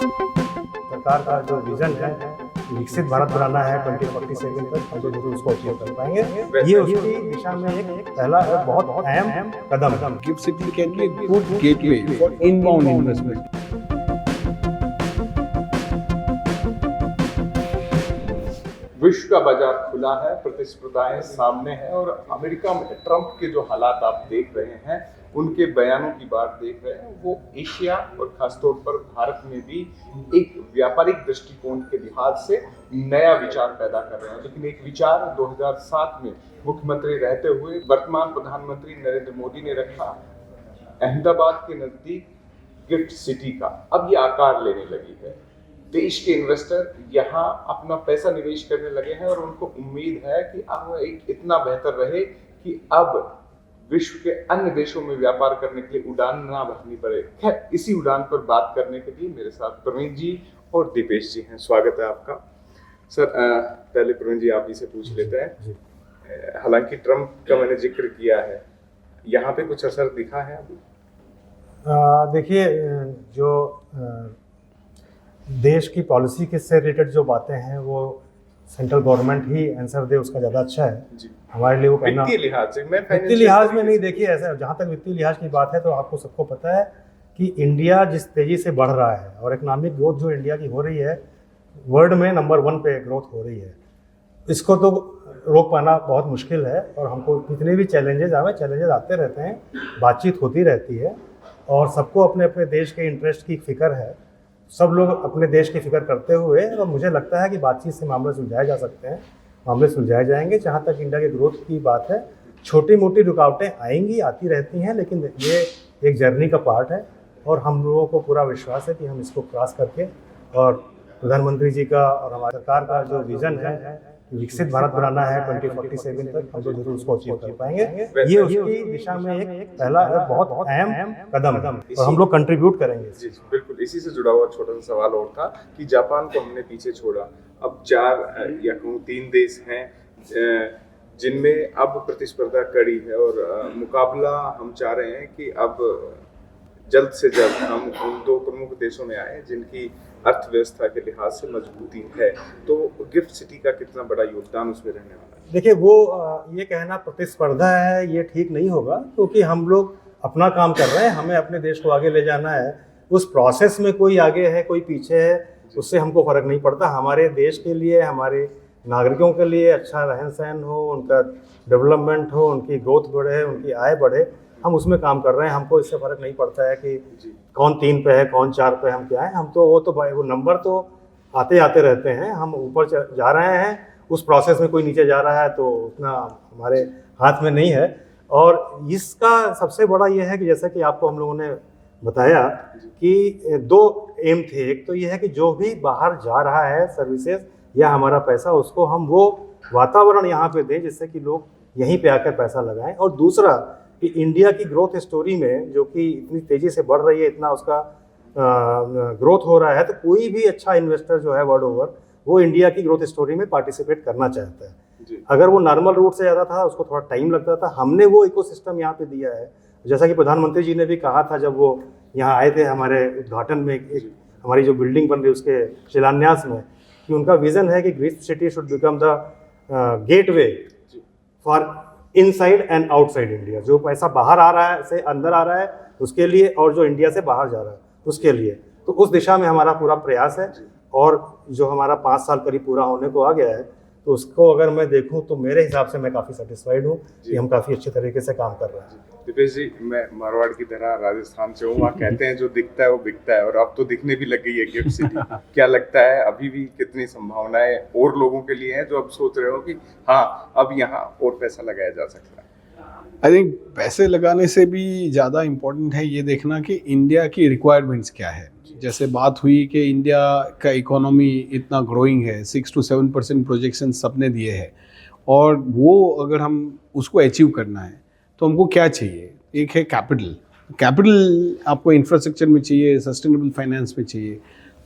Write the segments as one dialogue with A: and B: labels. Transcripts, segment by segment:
A: सरकार का जो विजन है विकसित भारत बनाना है 2047 तक, हम तो जरूर उसको अचीव कर पाएंगे। ये उसकी दिशा में एक पहला बहुत अहम कदम है।
B: GIFT City can be a good gateway for inbound investment.
C: विश्व का बाजार खुला है, प्रतिस्पर्धाएं सामने हैं और अमेरिका में ट्रंप के जो हालात आप देख रहे हैं, उनके बयानों की बात देख रहे हैं, वो एशिया और खासतौर पर भारत में भी एक व्यापारिक दृष्टिकोण के लिहाज से नया विचार पैदा कर रहे हैं। लेकिन एक विचार 2007 में मुख्यमंत्री रहते हुए वर्तमान प्रधानमंत्री नरेंद्र मोदी ने रखा, अहमदाबाद के नजदीक गिफ्ट सिटी का। अब ये आकार लेने लगी है। देश के इन्वेस्टर यहाँ अपना पैसा निवेश करने लगे हैं और उनको उम्मीद है कि अब एक इतना बेहतर रहे कि अब विश्व के अन्य देशों में व्यापार करने के लिए उड़ान ना भरनी पड़े। खैर, इसी उड़ान पर बात करने के लिए मेरे साथ प्रवीण जी और दीपेश जी हैं। स्वागत है आपका। सर, पहले प्रवीण जी आप ही से पूछ लेते हैं। हालांकि ट्रंप का मैंने जिक्र किया है, यहाँ पे कुछ असर दिखा है अभी?
A: देखिए, जो देश की पॉलिसी के से रिलेटेड जो बातें हैं वो सेंट्रल गवर्नमेंट ही आंसर दे, उसका ज़्यादा अच्छा है
C: जी।
A: हमारे लिए वो कहना।
C: वित्तीय लिहाज से, मैं
A: वित्तीय लिहाज में नहीं, देखिए ऐसा, जहाँ तक वित्तीय लिहाज की बात है तो आपको सबको पता है कि इंडिया जिस तेज़ी से बढ़ रहा है और इकोनॉमिक ग्रोथ जो इंडिया की हो रही है, वर्ल्ड में नंबर 1 पे ग्रोथ हो रही है। इसको तो रोक पाना बहुत मुश्किल है और हमको कितने भी चैलेंजेस आते रहते हैं, बातचीत होती रहती है और सबको अपने अपने देश के इंटरेस्ट की फिक्र है। सब लोग अपने देश की फिक्र करते हुए, और मुझे लगता है कि बातचीत से मामले सुलझाए जा सकते हैं, मामले सुलझाए जाएंगे। जहाँ तक इंडिया के ग्रोथ की बात है, छोटी मोटी रुकावटें आएंगी, आती रहती हैं, लेकिन ये एक जर्नी का पार्ट है और हम लोगों को पूरा विश्वास है कि हम इसको क्रॉस करके, और प्रधानमंत्री जी का और हमारी सरकार का जो विजन है विकसित भारत बनाना है 2047 तक, हम तो जरूर उसको अचीव कर पाएंगे। ये उसकी दिशा में एक पहला बहुत अहम कदम है और हम लोग कंट्रीब्यूट करेंगे।
C: जी बिल्कुल। इसी से जुड़ा हुआ छोटा सा सवाल और था कि जापान को हमने पीछे छोड़ा, अब 4 या 3 देश हैं जिनमें अब प्रतिस्पर्धा कड़ी है और मुकाबला हम चाह रहे हैं कि अब जल्द से जल्द हम उन 2 प्रमुख देशों में आए जिनकी अर्थव्यवस्था के लिहाज से मजबूती है। तो गिफ्ट सिटी का कितना बड़ा योगदान उसमें रहने वाला है?
A: देखिए, वो ये कहना प्रतिस्पर्धा है, ये ठीक नहीं होगा, क्योंकि हम लोग अपना काम कर रहे हैं, हमें अपने देश को आगे ले जाना है। उस प्रोसेस में कोई आगे है कोई पीछे है, उससे हमको फ़र्क नहीं पड़ता। हमारे देश के लिए, हमारे नागरिकों के लिए अच्छा रहन सहन हो, उनका डेवलपमेंट हो, उनकी ग्रोथ बढ़े, उनकी आय बढ़े, हम उसमें काम कर रहे हैं। हमको इससे फ़र्क नहीं पड़ता है कि कौन 3 पे है, कौन 4 पे, हम क्या है। हम तो वो नंबर तो आते आते रहते हैं, हम ऊपर जा रहे हैं। उस प्रोसेस में कोई नीचे जा रहा है तो उतना हमारे हाथ में नहीं है। और इसका सबसे बड़ा ये है कि जैसा कि आपको हम लोगों ने बताया कि 2 एम थे। एक तो ये है कि जो भी बाहर जा रहा है सर्विसेज या हमारा पैसा, उसको हम वो वातावरण यहाँ पे दें जिससे कि लोग यहीं पे आकर पैसा लगाएं। और दूसरा कि इंडिया की ग्रोथ स्टोरी में, जो कि इतनी तेज़ी से बढ़ रही है, इतना उसका ग्रोथ हो रहा है, तो कोई भी अच्छा इन्वेस्टर जो है वर्ल्ड ओवर, वो इंडिया की ग्रोथ स्टोरी में पार्टिसिपेट करना चाहता है। अगर वो नॉर्मल रूट से जाता था, उसको थोड़ा टाइम लगता था। हमने वो इकोसिस्टम यहाँ पे दिया है, जैसा कि प्रधानमंत्री जी ने भी कहा था जब वो यहाँ आए थे हमारे उद्घाटन में, एक हमारी जो बिल्डिंग बन रही है उसके शिलान्यास में, कि उनका विज़न है कि gift city should become the gateway for inside and outside India. जो पैसा बाहर आ रहा है से अंदर आ रहा है उसके लिए, और जो इंडिया से बाहर जा रहा है उसके लिए। तो उस दिशा में हमारा पूरा प्रयास है और जो हमारा 5 साल करीब पूरा होने को आ गया है, तो उसको अगर मैं देखूं तो मेरे हिसाब से मैं काफ़ी सेटिस्फाइड हूं कि हम काफ़ी अच्छे तरीके से काम कर रहे हैं।
C: दीपेश जी, मैं मारवाड़ की तरह राजस्थान से हूँ, वहाँ कहते हैं जो दिखता है वो बिकता है, और अब तो दिखने भी लग गई है गिफ्ट सिटी। क्या लगता है अभी भी कितनी संभावनाएं और लोगों के लिए हैं जो अब सोच रहे हो कि हाँ, अब यहाँ और पैसा लगाया जा सकता है?
B: आई थिंक पैसे लगाने से भी ज़्यादा इम्पोर्टेंट है ये देखना कि इंडिया की रिक्वायरमेंट्स क्या है। जैसे बात हुई कि इंडिया का इकोनॉमी इतना ग्रोइंग है, 6 to 7% प्रोजेक्शन सबने दिए हैं, और वो अगर हम उसको अचीव करना है तो हमको क्या चाहिए? एक है कैपिटल आपको इंफ्रास्ट्रक्चर में चाहिए, सस्टेनेबल फाइनेंस में चाहिए।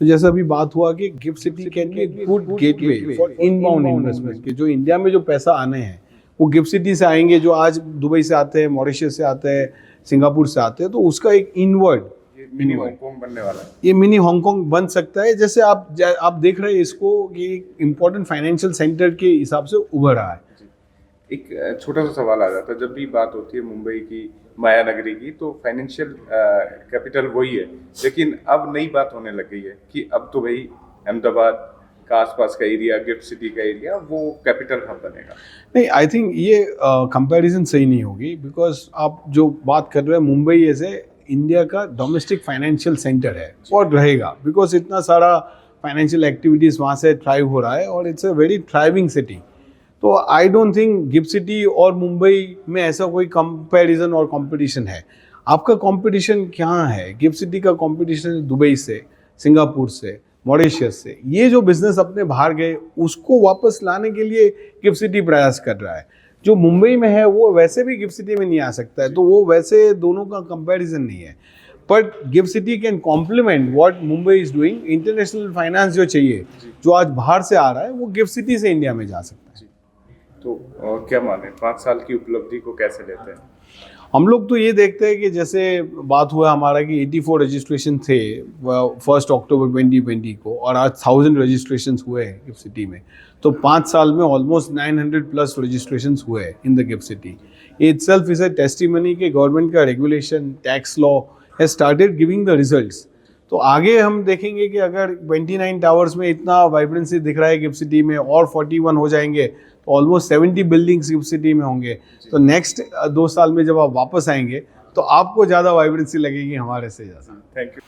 B: तो जैसा अभी बात हुआ कि gift city can be a good gateway for inbound investment, कि जो इंडिया में जो पैसा आने हैं वो गिफ्ट सिटी से आएंगे, जो आज दुबई से आते हैं, मॉरिशस से आते हैं, सिंगापुर से आते हैं, तो उसका एक इनवर्ड
C: मिनी हांगकांग बनने वाला है।
B: ये मिनी हांगकांग बन सकता है, जैसे आप देख रहे हैं इसको कि एक इम्पोर्टेंट फाइनेंशियल सेंटर के हिसाब से उभर रहा है।
C: एक छोटा सा सवाल आ जाता है, जब भी बात होती है मुंबई की, माया नगरी की, तो फाइनेंशियल कैपिटल वही है, लेकिन अब नई बात होने लग गई है कि अब तो भाई अहमदाबाद का आसपास का एरिया, गिफ्ट सिटी का एरिया, वो कैपिटल हब बनेगा।
B: नहीं, आई थिंक ये कंपैरिजन सही नहीं होगी, बिकॉज आप जो बात कर रहे हैं, मुंबई ऐसे इंडिया का डोमेस्टिक फाइनेंशियल सेंटर है और रहेगा, बिकॉज इतना सारा फाइनेंशियल एक्टिविटीज़ वहाँ से थ्राइव हो रहा है और it's a very thriving city. तो I don't think GIFT City और मुंबई में ऐसा कोई कंपैरिजन और कंपटीशन है। आपका कंपटीशन क्या है? गिफ्ट सिटी का कंपटीशन दुबई से, सिंगापुर से, मॉरिशस से, ये जो बिजनेस अपने बाहर गए उसको वापस लाने के लिए गिफ्ट सिटी प्रयास कर रहा है। जो मुंबई में है वो वैसे भी गिफ्ट सिटी में नहीं आ सकता है, तो वो वैसे दोनों का कंपैरिजन नहीं है। But GIFT city can complement what Mumbai is doing. International finance जो चाहिए, जो आज बाहर से आ रहा है, वो गिफ्ट सिटी से इंडिया में जा सकता है।
C: तो क्या माने, 5 साल की उपलब्धि को कैसे लेते हैं?
B: हम लोग तो ये देखते हैं कि जैसे बात हुआ हमारा कि 84 रजिस्ट्रेशन थे 1 अक्टूबर 2020 को, और आज 1000 रजिस्ट्रेशन हुए हैं गिफ्ट सिटी में। तो 5 साल में ऑलमोस्ट 900 प्लस रजिस्ट्रेशन हुए हैं in the gift city. Itself is a testimony कि गवर्नमेंट का regulation, tax law has started giving the results. तो आगे हम देखेंगे कि अगर 29 टावर्स में इतना वाइब्रेंसी दिख रहा है गिफ्ट सिटी में, और 41 हो जाएंगे, तो ऑलमोस्ट 70 बिल्डिंग्स गिफ्ट सिटी में होंगे। तो नेक्स्ट 2 साल में जब आप वापस आएंगे तो आपको ज़्यादा वाइब्रेंसी लगेगी हमारे से ज़्यादा।
C: Thank you.